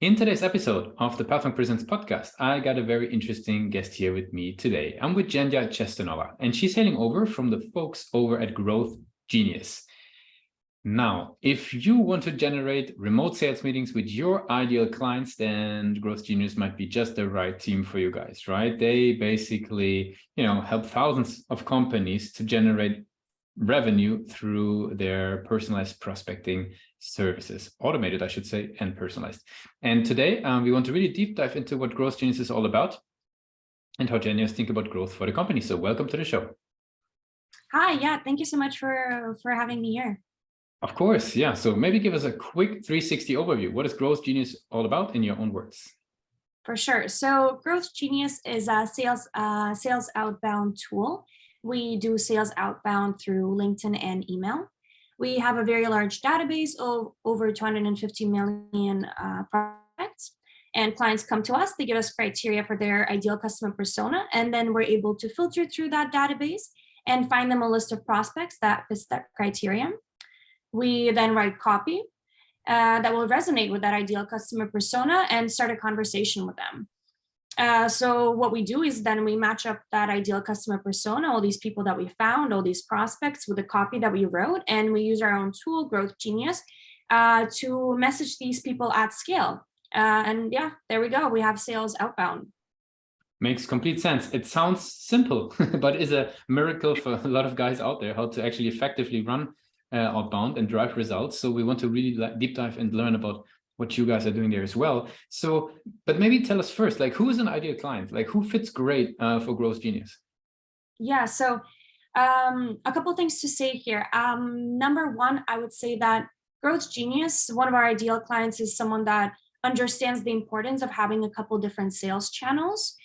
In today's episode of the Pathfinder Presents podcast, I got a very interesting guest here with me today. I'm with Evgenia Shestunova, and she's hailing over from the folks over at GrowthGenius. Now, if you want to generate remote sales meetings with your ideal clients, then GrowthGenius might be just the right team for you guys, right? They basically, help thousands of companies to generate revenue through their personalized prospecting services, automated, I should say, and personalized. And today we want to really deep dive into what GrowthGenius is all about and how genius think about growth for the company. So welcome to the show. Hi, yeah, thank you so much for having me here. Of course, yeah. So maybe give us a quick 360 overview. What is GrowthGenius all about in your own words? For sure. So GrowthGenius is a sales outbound tool. We do sales outbound through LinkedIn and email. We have a very large database of over 250 million prospects. And clients come to us, they give us criteria for their ideal customer persona, and then we're able to filter through that database and find them a list of prospects that fits that criteria. We then write copy that will resonate with that ideal customer persona and start a conversation with them. So what we do is then we match up that ideal customer persona, all these people that we found, all these prospects with the copy that we wrote, and we use our own tool, GrowthGenius, to message these people at scale. And yeah, there we go. We have sales outbound. Makes complete sense. It sounds simple, but is a miracle for a lot of guys out there how to actually effectively run outbound and drive results. So we want to really deep dive and learn about what you guys are doing there as well. So, but maybe tell us first, like, who is an ideal client? Like, who fits great for GrowthGenius? Yeah, so a couple of things to say here. Number one, I would say that GrowthGenius, one of our ideal clients is someone that understands the importance of having a couple different sales channels.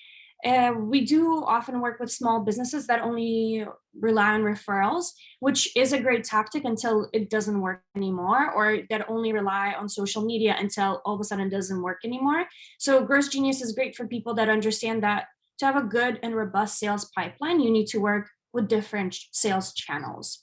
We do often work with small businesses that only rely on referrals, which is a great tactic until it doesn't work anymore, or that only rely on social media until all of a sudden it doesn't work anymore. So GrowthGenius is great for people that understand that to have a good and robust sales pipeline, you need to work with different sales channels.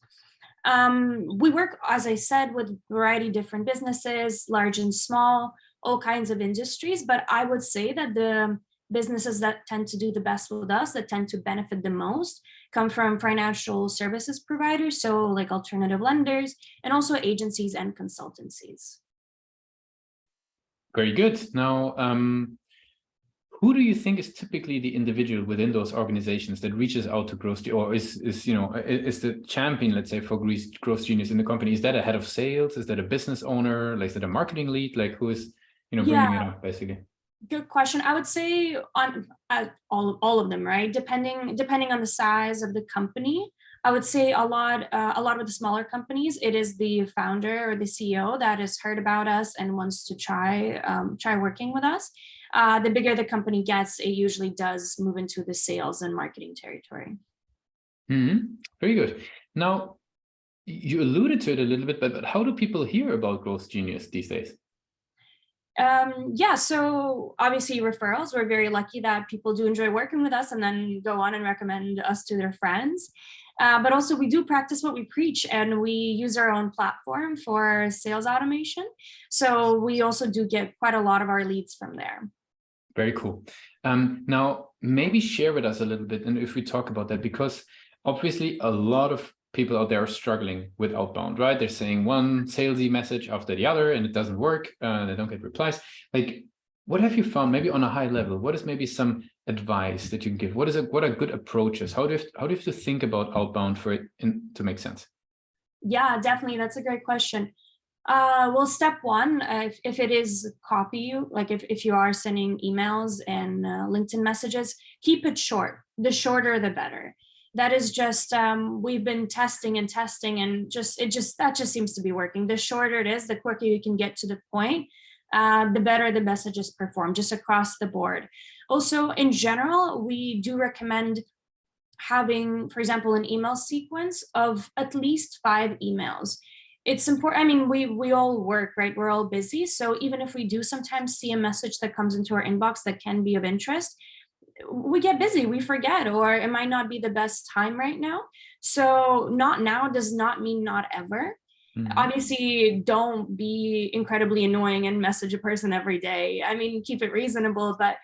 We work, as I said, with a variety of different businesses, large and small, all kinds of industries, but I would say that the businesses that tend to do the best with us, that tend to benefit the most, come from financial services providers, so like alternative lenders, and also agencies and consultancies. Very good. Now, who do you think is typically the individual within those organizations that reaches out to GrowthGenius, or is the champion, let's say, for GrowthGenius in the company? Is that a head of sales? Is that a business owner? Like, is that a marketing lead? Like, who is bringing it up basically? Good question. I would say on all of them, right? Depending on the size of the company. I would say a lot of the smaller companies, it is the founder or the CEO that has heard about us and wants to try working with us. The bigger the company gets, it usually does move into the sales and marketing territory. Very good. Now, you alluded to it a little bit, but how do people hear about GrowthGenius these days? So obviously referrals. We're very lucky that people do enjoy working with us and then go on and recommend us to their friends. But also we do practice what we preach, and we use our own platform for sales automation. So we also do get quite a lot of our leads from there. Very cool. Now, maybe share with us a little bit, and if we talk about that, because obviously a lot of people out there are struggling with outbound, right? They're saying one salesy message after the other and it doesn't work. They don't get replies. Like, what have you found maybe on a high level? What is maybe some advice that you can give? What are good approaches? How do you have to think about outbound for it to make sense? Yeah, definitely. That's a great question. Well, step one, if it is copy, like if you are sending emails and LinkedIn messages, keep it short. The shorter, the better. That is just, we've been testing and that just seems to be working. The shorter it is, the quicker you can get to the point, the better the messages perform, just across the board. Also, in general, we do recommend having, for example, an email sequence of at least 5 emails. It's important. I mean, we all work, right? We're all busy. So even if we do sometimes see a message that comes into our inbox that can be of interest, we get busy, we forget, or it might not be the best time right now. So not now does not mean not ever. Obviously, don't be incredibly annoying and message a person every day. I mean, keep it reasonable, but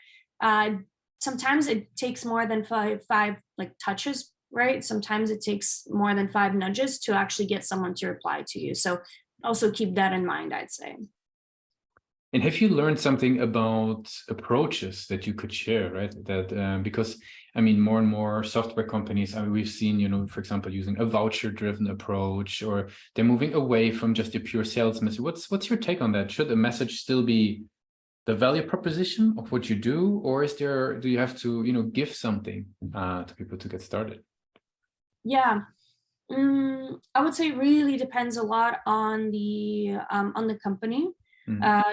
sometimes it takes more than five like touches, right? Sometimes it takes more than 5 nudges to actually get someone to reply to you. So also keep that in mind, I'd say. And have you learned something about approaches that you could share, right? That because I mean, more and more software companies, I mean, we've seen, you know, for example, using a voucher-driven approach, or they're moving away from just a pure sales message. What's your take on that? Should a message still be the value proposition of what you do, or do you have to, you know, give something to people to get started? Yeah. I would say it really depends a lot on the company.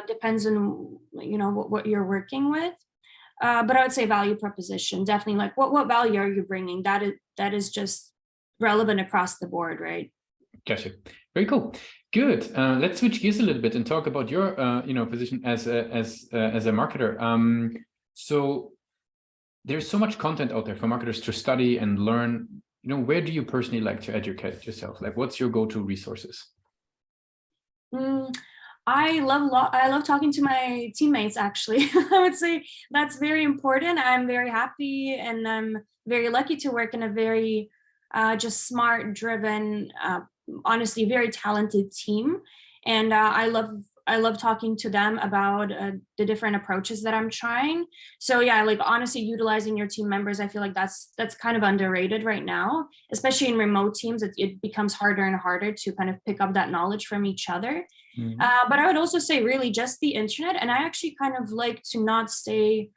Depends on, you know, what you're working with. But I would say value proposition, definitely. Like what value are you bringing? That is just relevant across the board, right? Gotcha. Very cool. Good. Let's switch gears a little bit and talk about your you know, position as a marketer. So there's so much content out there for marketers to study and learn. You know, where do you personally like to educate yourself? Like, what's your go-to resources? I love talking to my teammates, actually. I would say that's very important. I'm very happy and I'm very lucky to work in a very just smart, driven, honestly, very talented team. And I love talking to them about the different approaches that I'm trying. So yeah, like honestly, utilizing your team members, I feel like that's kind of underrated right now, especially in remote teams. It becomes harder and harder to kind of pick up that knowledge from each other. But I would also say really just the internet. And I actually kind of like to not stay,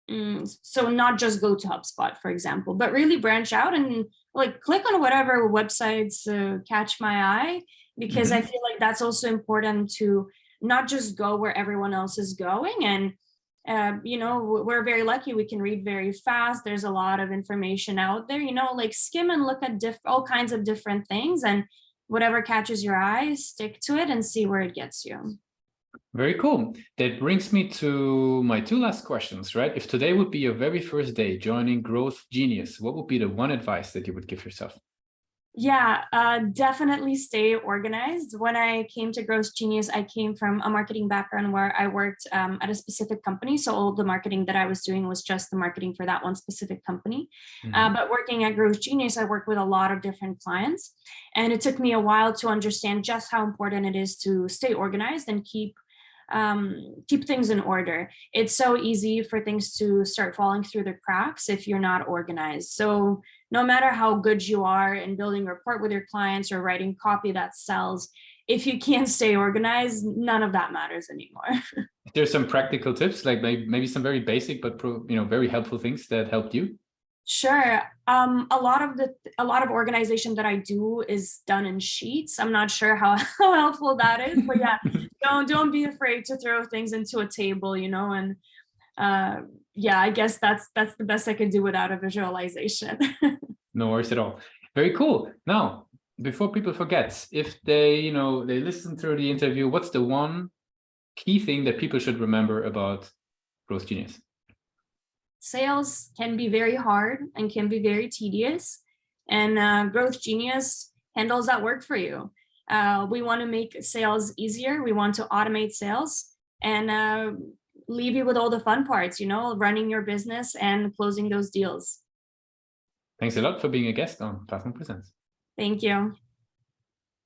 so not just go to HubSpot, for example, but really branch out and like click on whatever websites catch my eye, because I feel like that's also important to not just go where everyone else is going. And you know, we're very lucky, we can read very fast. There's a lot of information out there, you know, like skim and look at all kinds of different things, and whatever catches your eye, stick to it and see where it gets you. Very cool. That brings me to my 2 last questions, right? If today would be your very first day joining GrowthGenius, what would be the one advice that you would give yourself? Yeah, definitely stay organized. When I came to GrowthGenius, I came from a marketing background where I worked at a specific company. So all the marketing that I was doing was just the marketing for that one specific company. But working at GrowthGenius, I worked with a lot of different clients. And it took me a while to understand just how important it is to stay organized and keep things in order. It's so easy for things to start falling through the cracks if you're not organized. So no matter how good you are in building rapport with your clients or writing copy that sells, if you can't stay organized, none of that matters anymore. There's some practical tips, like maybe some very basic but you know, very helpful things that helped you. Sure. A lot of organization that I do is done in sheets. I'm not sure how helpful that is, but yeah, don't be afraid to throw things into a table, you know, and yeah, I guess that's the best I can do without a visualization. No worries at all. Very cool. Now, before people forget, if they, you know, they listen through the interview, what's the one key thing that people should remember about GrowthGenius? Sales can be very hard and can be very tedious, and GrowthGenius handles that work for you. We want to make sales easier. We want to automate sales and leave you with all the fun parts, you know, running your business and closing those deals. Thanks a lot for being a guest on Platform Presents. Thank you.